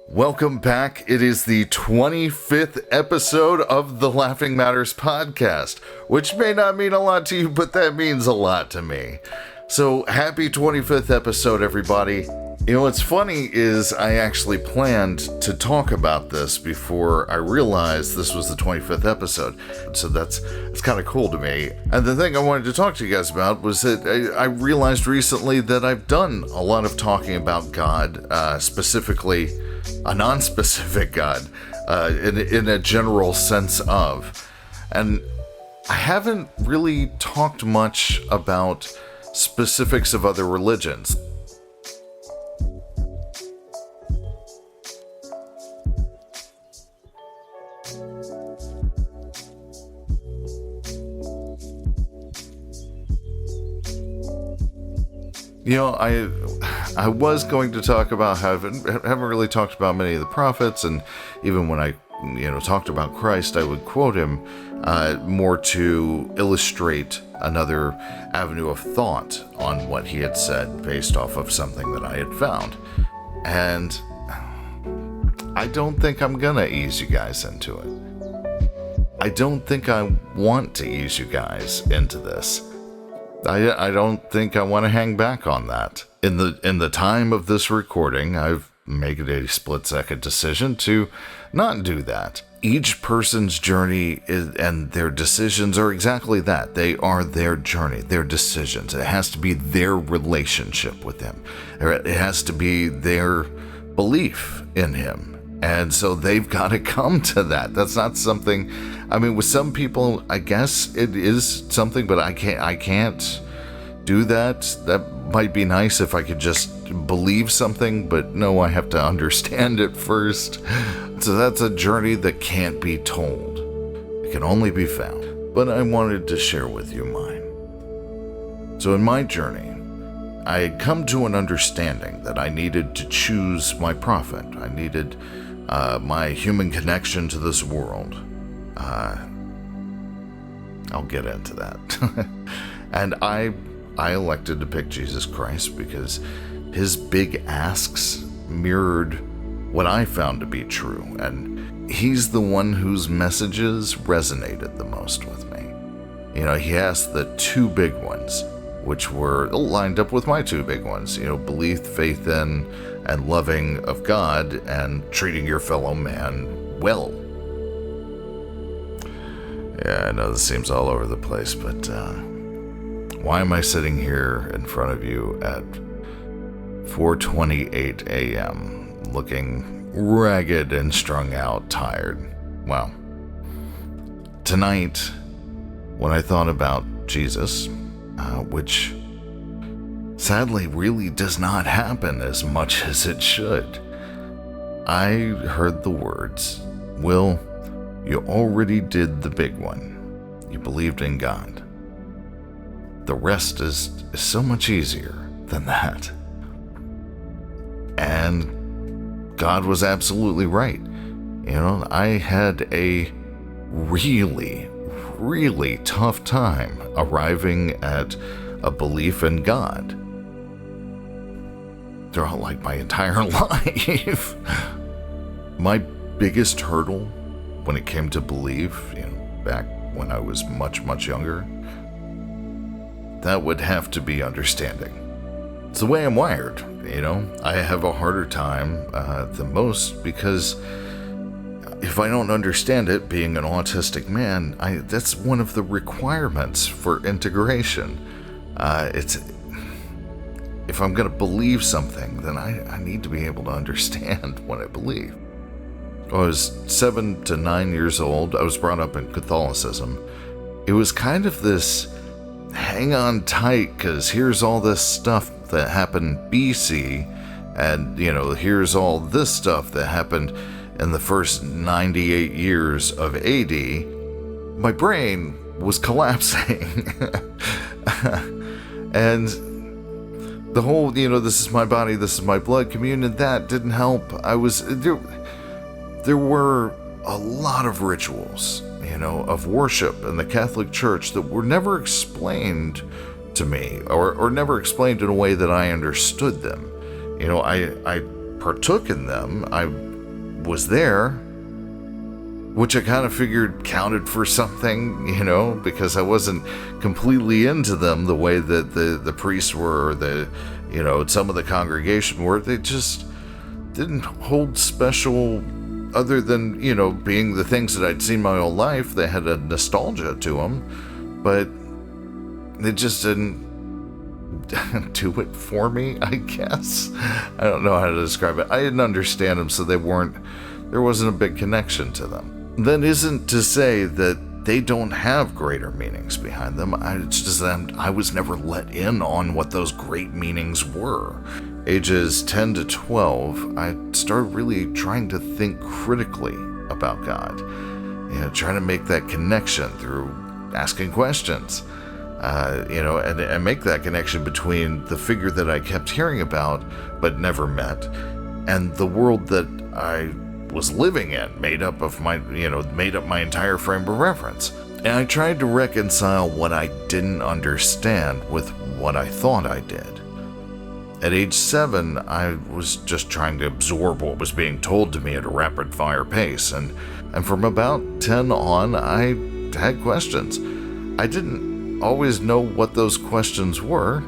Welcome back. It is the 25th episode of the Laughing Matters podcast, which may not mean a lot to you, but that means a lot to me. So happy 25th episode, everybody. You know, what's funny is I actually planned to talk about this before I realized this was the 25th episode. So it's kind of cool to me. And the thing I wanted to talk to you guys about was that I realized recently that I've done a lot of talking about God, specifically a non-specific God, in a general sense of. And I haven't really talked much about specifics of other religions. You know, I was going to talk about how I haven't really talked about many of the prophets, and even when I talked about Christ, I would quote him more to illustrate another avenue of thought on what he had said based off of something that I had found. And I don't think I'm gonna ease you guys into it. I don't think I want to ease you guys into this. I don't think I want to hang back on that. In the time of this recording, I've made a split-second decision to not do that. Each person's journey and their decisions are exactly that. They are their journey, their decisions. It has to be their relationship with him. It has to be their belief in him. And so they've got to come to that. That's not something, I mean, with some people, I guess it is something, but I can't do that. That might be nice if I could just believe something, but no, I have to understand it first. So that's a journey that can't be told. It can only be found. But I wanted to share with you mine. So in my journey, I had come to an understanding that I needed to choose my prophet. I needed my human connection to this world. I'll get into that. And I elected to pick Jesus Christ because his big asks mirrored what I found to be true. And he's the one whose messages resonated the most with me. You know, he asked the two big ones, which were lined up with my two big ones. You know, belief, faith in, and loving of God, and treating your fellow man well. Yeah, I know this seems all over the place, but why am I sitting here in front of you at 4:28 a.m. looking ragged and strung out, tired? Well, tonight, when I thought about Jesus, which sadly really does not happen as much as it should, I heard the words, "Will, you already did the big one. You believed in God. The rest is so much easier than that." And God was absolutely right. You know, I had a really, really tough time arriving at a belief in God throughout like my entire life. My biggest hurdle when it came to belief, back when I was much, much younger, that would have to be understanding. It's the way I'm wired, I have a harder time than most because if I don't understand it, being an autistic man, that's one of the requirements for integration. If I'm going to believe something, then I need to be able to understand what I believe. I was 7 to 9 years old. I was brought up in Catholicism. It was kind of this hang on tight, because here's all this stuff that happened BC, and, here's all this stuff that happened in the first 98 years of AD. My brain was collapsing. And the whole, this is my body, this is my blood communion, that didn't help. There were a lot of rituals, of worship in the Catholic Church that were never explained to me, or never explained in a way that I understood them. I partook in them. I was there, which I kind of figured counted for something, because I wasn't completely into them the way that the priests were, or some of the congregation were. They just didn't hold special, other than, being the things that I'd seen my whole life. They had a nostalgia to them, but they just didn't do it for me, I guess. I don't know how to describe it. I didn't understand them, so there wasn't a big connection to them. That isn't to say that they don't have greater meanings behind them. It's just that I was never let in on what those great meanings were. Ages 10 to 12, I started really trying to think critically about God. Trying to make that connection through asking questions. And make that connection between the figure that I kept hearing about but never met, and the world that I was living in, made up my entire frame of reference. And I tried to reconcile what I didn't understand with what I thought I did. At age 7, I was just trying to absorb what was being told to me at a rapid-fire pace, and from about 10 on, I had questions. I didn't always know what those questions were,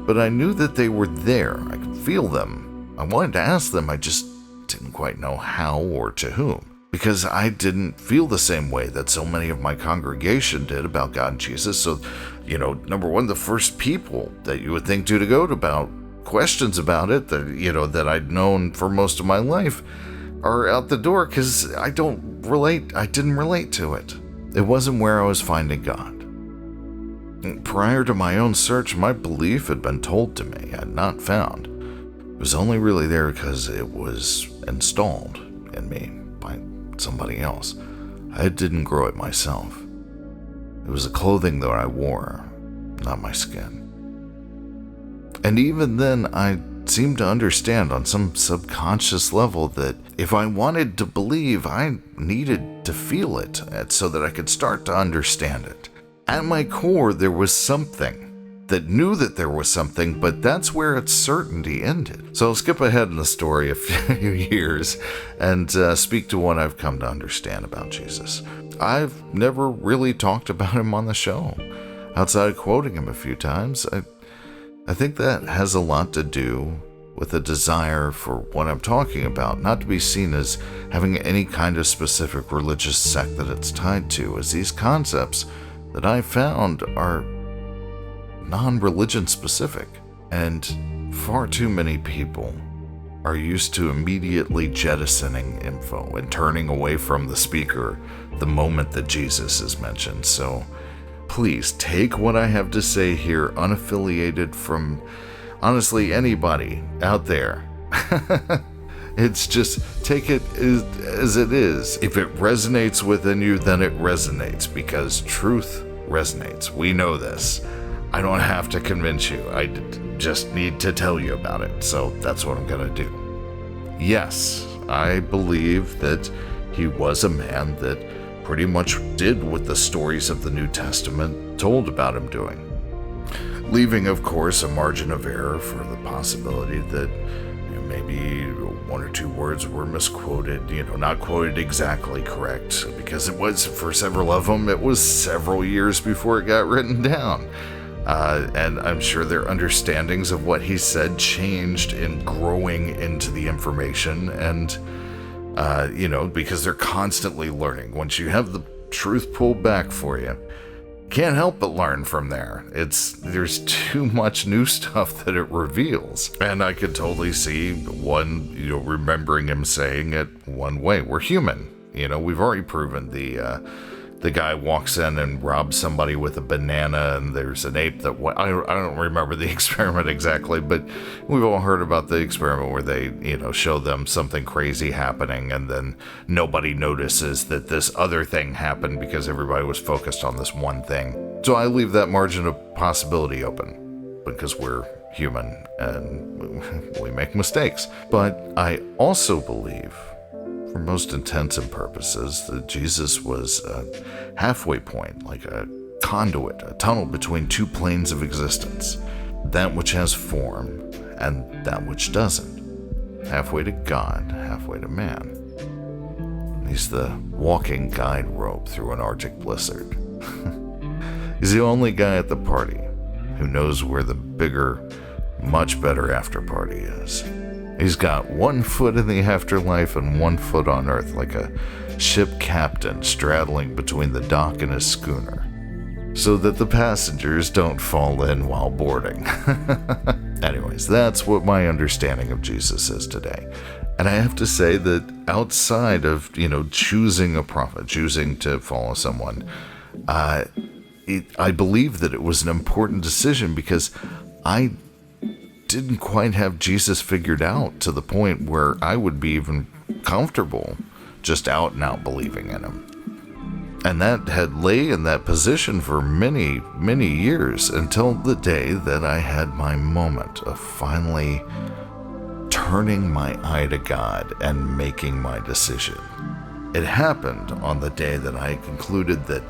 but I knew that they were there. I could feel them. I wanted to ask them, I just didn't quite know how or to whom, because I didn't feel the same way that so many of my congregation did about God and Jesus. So, number one, the first people that you would think to go about questions about it that I'd known for most of my life are out the door, because I didn't relate to it. It wasn't where I was finding God. Prior to my own search, my belief had been told to me and not found. It was only really there because it was installed in me by somebody else. I didn't grow it myself. It was the clothing that I wore, not my skin. And even then, I seemed to understand on some subconscious level that if I wanted to believe, I needed to feel it so that I could start to understand it. At my core, there was something that knew that there was something, but that's where its certainty ended. So I'll skip ahead in the story a few years and speak to what I've come to understand about Jesus. I've never really talked about him on the show, outside of quoting him a few times. I think that has a lot to do with a desire for what I'm talking about, not to be seen as having any kind of specific religious sect that it's tied to, as these concepts that I found are non-religion specific, and far too many people are used to immediately jettisoning info and turning away from the speaker the moment that Jesus is mentioned. So please take what I have to say here unaffiliated from, honestly, anybody out there. It's just, take it as it is. If it resonates within you, then it resonates, because truth resonates. We know this. I don't have to convince you. I just need to tell you about it. So that's what I'm going to do. Yes, I believe that he was a man that pretty much did what the stories of the New Testament told about him doing. Leaving, of course, a margin of error for the possibility that maybe one or two words were misquoted, not quoted exactly correct, because it was, for several of them, it was several years before it got written down. And I'm sure their understandings of what he said changed in growing into the information, and, because they're constantly learning. Once you have the truth pulled back for you, can't help but learn from there. There's too much new stuff that it reveals. And I could totally see remembering him saying it one way. We're human. We've already proven the guy walks in and robs somebody with a banana, and there's an ape that I don't remember the experiment exactly, but we've all heard about the experiment where they show them something crazy happening, and then nobody notices that this other thing happened because everybody was focused on this one thing. So I leave that margin of possibility open, because we're human and we make mistakes. But I also believe, for most intents and purposes, that Jesus was a halfway point, like a conduit, a tunnel between two planes of existence, that which has form and that which doesn't. halfway to God, halfway to man. He's the walking guide rope through an Arctic blizzard. He's the only guy at the party who knows where the bigger, much better after party is. He's got one foot in the afterlife and one foot on Earth, like a ship captain straddling between the dock and his schooner, so that the passengers don't fall in while boarding. Anyways, that's what my understanding of Jesus is today. And I have to say that outside of, choosing a prophet, choosing to follow someone, I believe that it was an important decision because I didn't quite have Jesus figured out to the point where I would be even comfortable just out and out believing in him. And that had lay in that position for many, many years until the day that I had my moment of finally turning my eye to God and making my decision. It happened on the day that I concluded that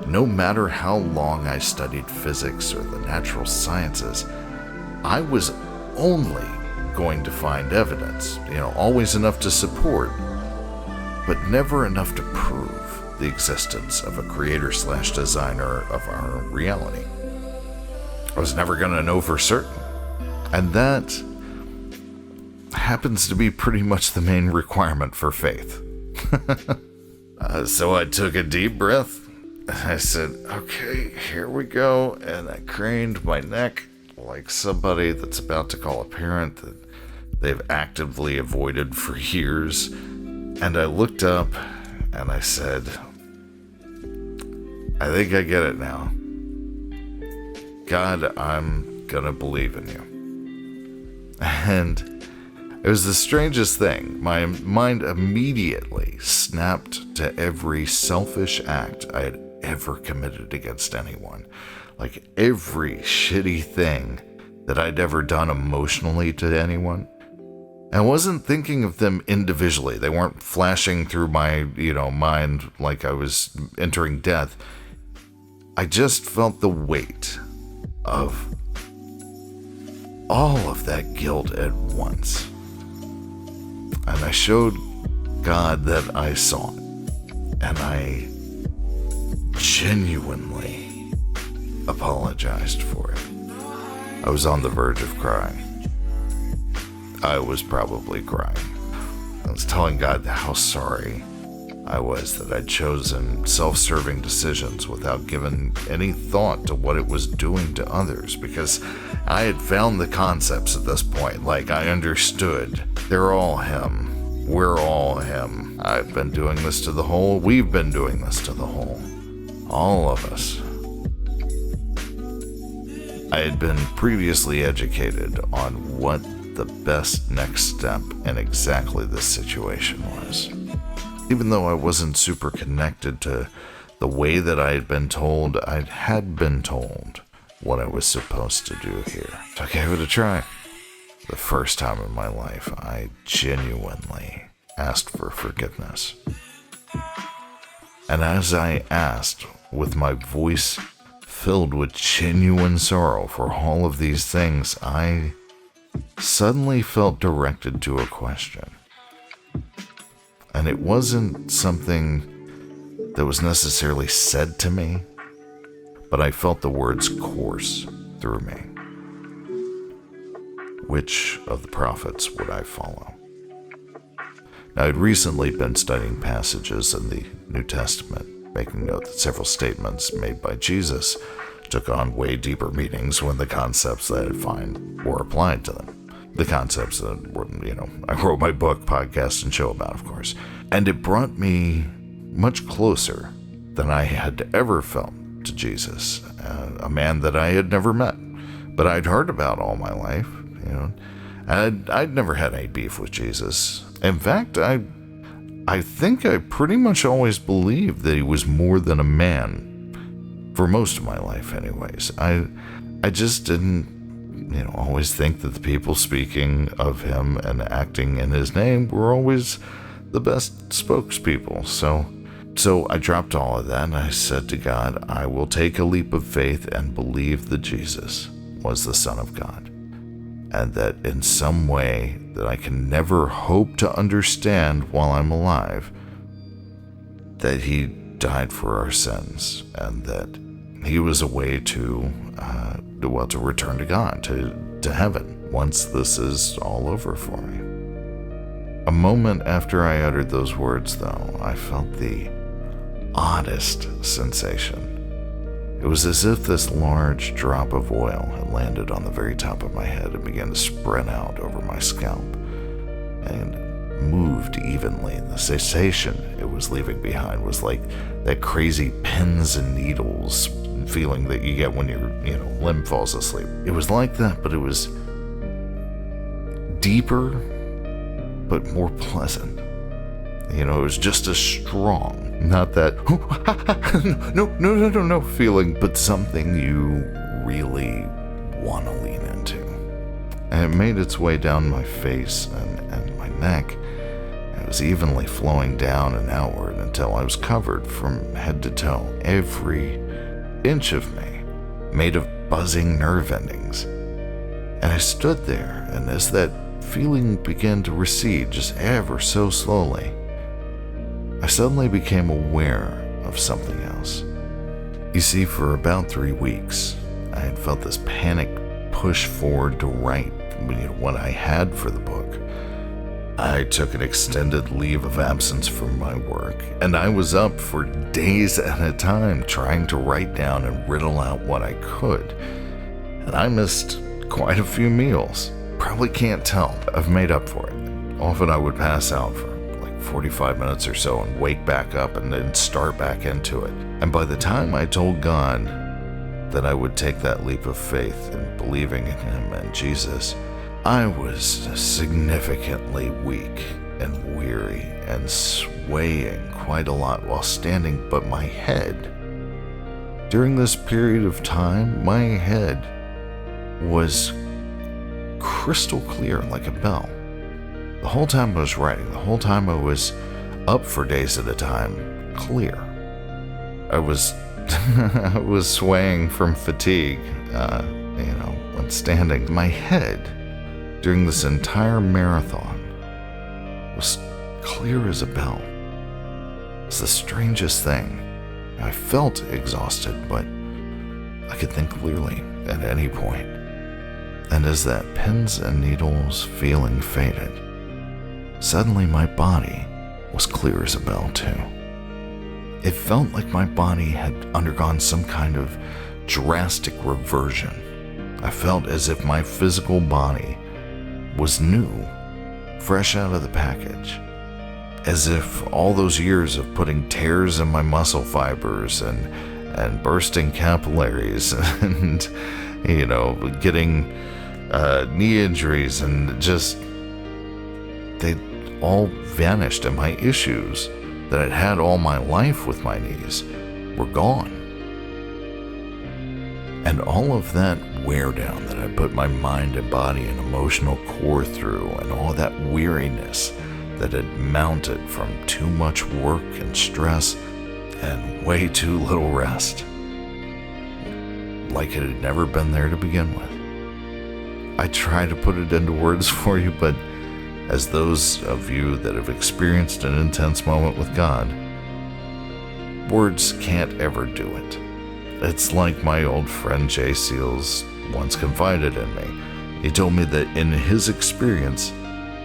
no matter how long I studied physics or the natural sciences, I was only going to find evidence, always enough to support, but never enough to prove the existence of a creator/designer of our reality. I was never going to know for certain. And that happens to be pretty much the main requirement for faith. So I took a deep breath. I said, okay, here we go. And I craned my neck like somebody that's about to call a parent that they've actively avoided for years. And I looked up and I said, I think I get it now. God, I'm gonna believe in you. And it was the strangest thing. My mind immediately snapped to every selfish act I had ever committed against anyone. Like every shitty thing that I'd ever done emotionally to anyone. I wasn't thinking of them individually. They weren't flashing through my, mind like I was entering death. I just felt the weight of all of that guilt at once. And I showed God that I saw it. And I genuinely apologized for it. I was on the verge of crying. I was probably crying. I was telling God how sorry I was that I'd chosen self-serving decisions without giving any thought to what it was doing to others, because I had found the concepts at this point. Like, I understood. They're all him. We're all him. I've been doing this to the whole. We've been doing this to the whole. All of us. I had been previously educated on what the best next step in exactly this situation was. Even though I wasn't super connected to the way that I had been told, I had been told what I was supposed to do here. So I gave it a try. The first time in my life, I genuinely asked for forgiveness. And as I asked, with my voice filled with genuine sorrow for all of these things, I suddenly felt directed to a question. And it wasn't something that was necessarily said to me, but I felt the words course through me. Which of the prophets would I follow? Now, I'd recently been studying passages in the New Testament, making note that several statements made by Jesus took on way deeper meanings when the concepts that I find were applied to them. The concepts that were, I wrote my book, podcast, and show about, of course. And it brought me much closer than I had ever felt to Jesus, a man that I had never met, but I'd heard about all my life, and I'd never had any beef with Jesus. In fact, I think I pretty much always believed that he was more than a man, for most of my life anyways. I just didn't always think that the people speaking of him and acting in his name were always the best spokespeople. So I dropped all of that and I said to God, I will take a leap of faith and believe that Jesus was the Son of God, and that in some way that I can never hope to understand while I'm alive, that he died for our sins, and that he was a way to return to God, to heaven, once this is all over for me. A moment after I uttered those words, though, I felt the oddest sensation. It was as if this large drop of oil had landed on the very top of my head and began to spread out over my scalp, and moved evenly. The sensation it was leaving behind was like that crazy pins and needles feeling that you get when your limb falls asleep. It was like that, but it was deeper but more pleasant. It was just as strong. Not that no feeling, but something you really want to lean into. And it made its way down my face and my neck. It was evenly flowing down and outward until I was covered from head to toe, every inch of me made of buzzing nerve endings. And I stood there, and as that feeling began to recede just ever so slowly, I suddenly became aware of something else. You see, for about 3 weeks, I had felt this panic push forward to write what I had for the book. I took an extended leave of absence from my work, and I was up for days at a time trying to write down and riddle out what I could. And I missed quite a few meals. Probably can't tell. I've made up for it. Often I would pass out for 45 minutes or so and wake back up and then start back into it. And by the time I told God that I would take that leap of faith in believing in Him and Jesus, I was significantly weak and weary and swaying quite a lot while standing, but my head, during this period of time, my head was crystal clear like a bell. The whole time I was writing, the whole time I was up for days at a time, clear. I was I was swaying from fatigue, when standing. My head, during this entire marathon, was clear as a bell. It's the strangest thing. I felt exhausted, but I could think clearly at any point. And as that pins and needles feeling faded, suddenly my body was clear as a bell too. It felt like my body had undergone some kind of drastic reversion. I felt as if my physical body was new, fresh out of the package. As if all those years of putting tears in my muscle fibers and bursting capillaries and, getting knee injuries and just, they all vanished, and my issues that I'd had all my life with my knees were gone. And all of that wear down that I put my mind and body and emotional core through, and all that weariness that had mounted from too much work and stress and way too little rest, like it had never been there to begin with. I try to put it into words for you, but as those of you that have experienced an intense moment with God, words can't ever do it. It's like my old friend Jay Seals once confided in me. He told me that in his experience,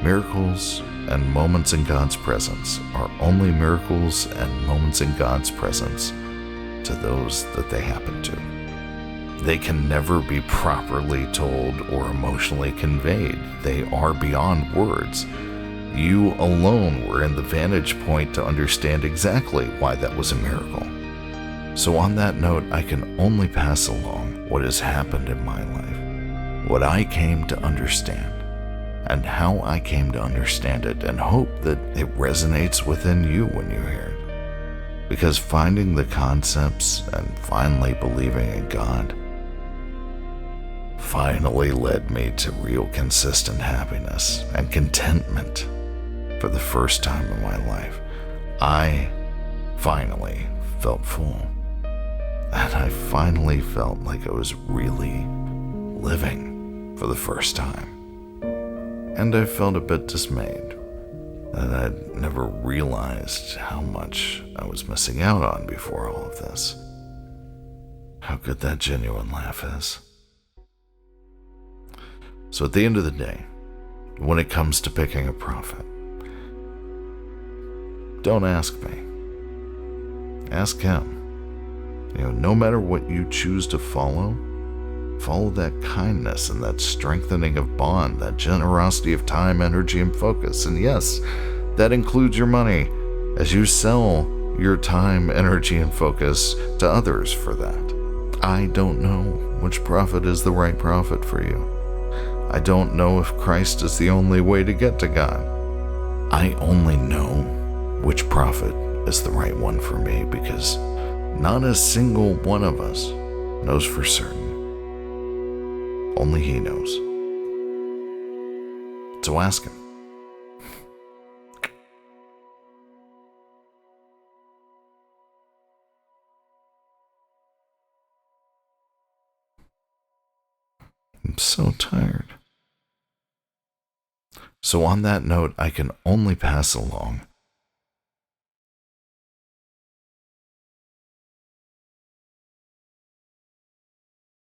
miracles and moments in God's presence are only miracles and moments in God's presence to those that they happen to. They can never be properly told or emotionally conveyed. They are beyond words. You alone were in the vantage point to understand exactly why that was a miracle. So on that note, I can only pass along what has happened in my life, what I came to understand, and how I came to understand it, and hope that it resonates within you when you hear it. Because finding the concepts and finally believing in God finally led me to real consistent happiness and contentment for the first time in my life. I finally felt full, and I finally felt like I was really living for the first time. and I felt a bit dismayed that I'd never realized how much I was missing out on before all of this. How good that genuine laugh is. So at the end of the day, when it comes to picking a prophet, don't ask me. Ask him. No matter what you choose to follow that kindness and that strengthening of bond, that generosity of time, energy, and focus. And yes, that includes your money as you sell your time, energy, and focus to others for that. I don't know which prophet is the right prophet for you. I don't know if Christ is the only way to get to God. I only know which prophet is the right one for me because not a single one of us knows for certain. Only he knows. So ask him. I'm so tired. So on that note, I can only pass along